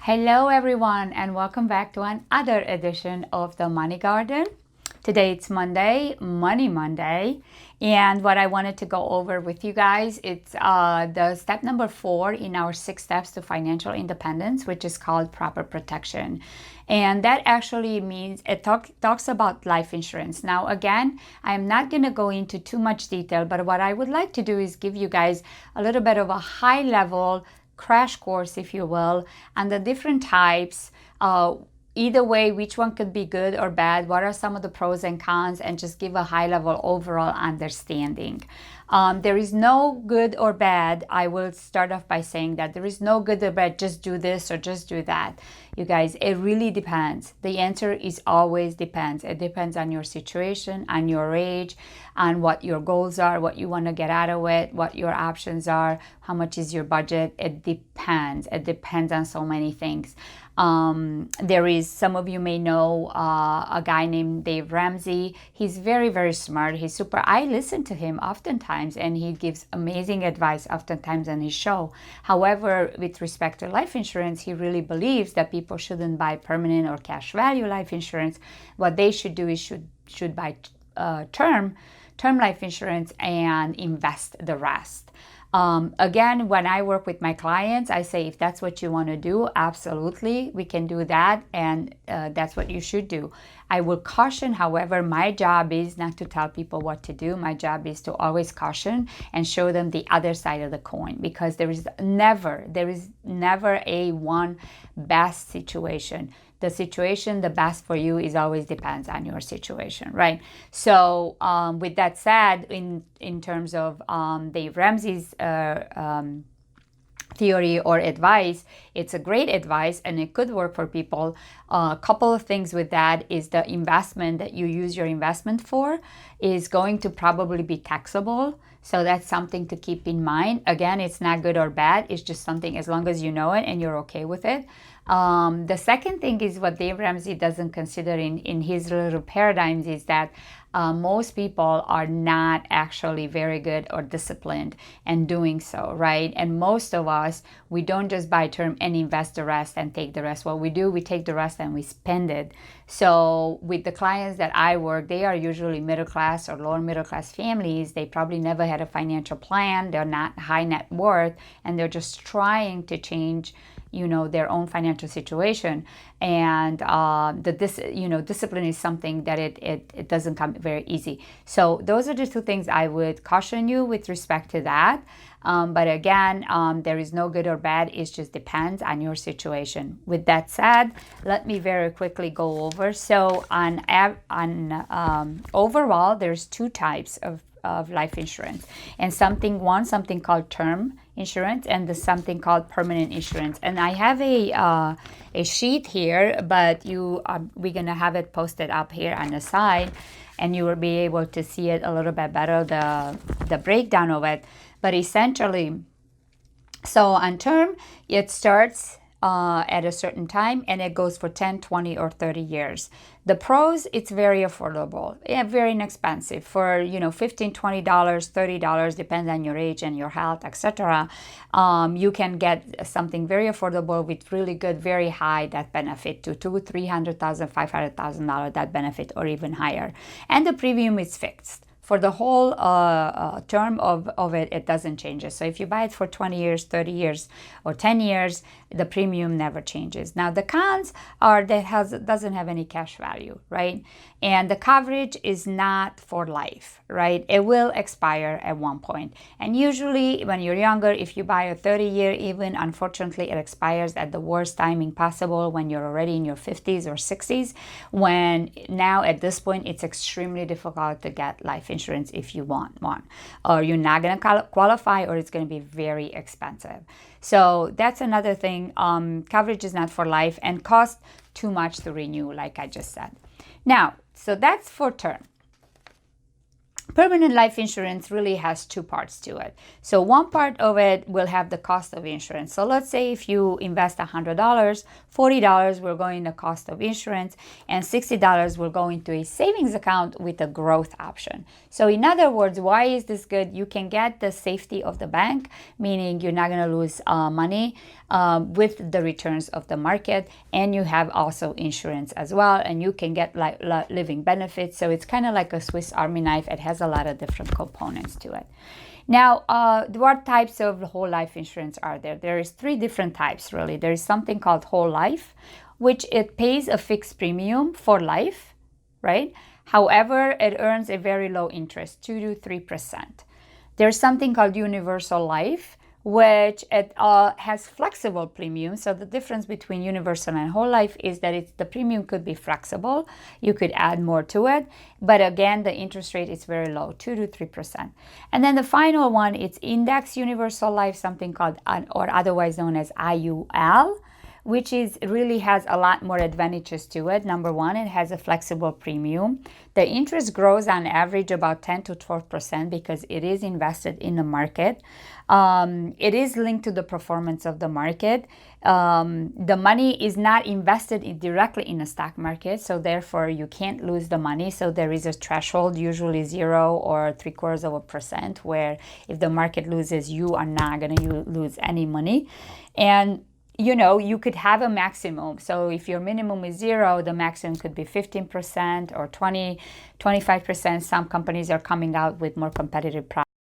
Hello everyone and welcome back to another edition of the Money Garden. Today it's Monday, Money Monday, and what I wanted to go over with you guys, it's the step number 4 in our 6 steps to financial independence, which is called proper protection. And that actually means it talks about life insurance. Now again, I'm not going to go into too much detail, but what I would like to do is give you guys a little bit of a high level crash course, if you will, on the different types. Either way, which one could be good or bad, what are some of the pros and cons, and just give a high level overall understanding. There is no good or bad. I will start off by saying that there is no good or bad, just do this or just do that. You guys, it really depends. The answer is always depends. It depends on your situation, on your age, on what your goals are, what you want to get out of it, what your options are, how much is your budget. It depends. It depends on so many things. There is, some of you may know a guy named Dave Ramsey. He's very, very smart. He's super. I listen to him oftentimes and he gives amazing advice oftentimes on his show. However, with respect to life insurance, he really believes that people shouldn't buy permanent or cash value life insurance. What they should do is should buy term life insurance and invest the rest. Again, when I work with my clients, I say, if that's what you want to do, absolutely, we can do that. And that's what you should do. I will caution, however, my job is not to tell people what to do. My job is to always caution and show them the other side of the coin, because there is never a one best situation. The situation, the best for you is always depends on your situation, right? So with that said, in terms of Dave Ramsey's theory or advice, it's a great advice and it could work for people. A couple of things with that is the investment that you use your investment for is going to probably be taxable. So that's something to keep in mind. Again, it's not good or bad. It's just something, as long as you know it and you're okay with it. The second thing is what Dave Ramsey doesn't consider in his little paradigms is that most people are not actually very good or disciplined in doing so, right? And most of us, we don't just buy term and invest the rest and take the rest. What we do, we take the rest and we spend it. So with the clients that I work, they are usually middle class or lower middle class families. They probably never had a financial plan. They're not high net worth, and they're just trying to change their own financial situation. And discipline is something that it doesn't come very easy. So those are the two things I would caution you with respect to that. But again, there is no good or bad. It just depends on your situation. With that said, let me very quickly go over. So overall, there's 2 types of life insurance, and something called term insurance, and there's something called permanent insurance. And I have a sheet here, but we're gonna have it posted up here on the side, and you will be able to see it a little bit better, the breakdown of it. But essentially, so on term, it starts at a certain time and it goes for 10, 20, or 30 years. The pros, it's very affordable, very inexpensive for, $15, $20, $30, depends on your age and your health, etc. You can get something very affordable with really good, very high death benefit to $200,000, $300,000, $500,000 death benefit, or even higher. And the premium is fixed. For the whole term of it, it doesn't change. So if you buy it for 20 years, 30 years, or 10 years, the premium never changes. Now, the cons are that it doesn't have any cash value, right? And the coverage is not for life, right? It will expire at one point. And usually when you're younger, if you buy a 30-year even, unfortunately, it expires at the worst timing possible when you're already in your 50s or 60s, when now at this point, it's extremely difficult to get life insurance if you want one, or you're not going to qualify, or it's going to be very expensive. So that's another thing. Coverage is not for life and costs too much to renew, like I just said. Now, so that's for term. Permanent life insurance really has 2 parts to it. So one part of it will have the cost of insurance. So let's say if you invest $100, $40 will go in the cost of insurance, and $60 will go into a savings account with a growth option. So in other words, why is this good? You can get the safety of the bank, meaning you're not going to lose money. with the returns of the market, and you have also insurance as well, and you can get like living benefits. So it's kind of like a Swiss Army knife. It has a lot of different components to it. Now, what types of whole life insurance are there? There is 3 different types, really. There is something called whole life, which it pays a fixed premium for life, right? However, it earns a very low interest, 2 to 3%. There's something called universal life, which it has flexible premium. So the difference between universal and whole life is that the premium could be flexible. You could add more to it. But again, the interest rate is very low, 2 to 3%. And then the final one, it's index universal life, something called, or otherwise known as IUL, which really has a lot more advantages to it. Number one, it has a flexible premium. The interest grows on average about 10 to 12% because it is invested in the market. It is linked to the performance of the market. The money is not invested directly in the stock market, so therefore you can't lose the money. So there is a threshold, usually 0 or 0.75%, where if the market loses, you are not going to lose any money. And you could have a maximum. So if your minimum is 0, the maximum could be 15% or 20, 25%. Some companies are coming out with more competitive products.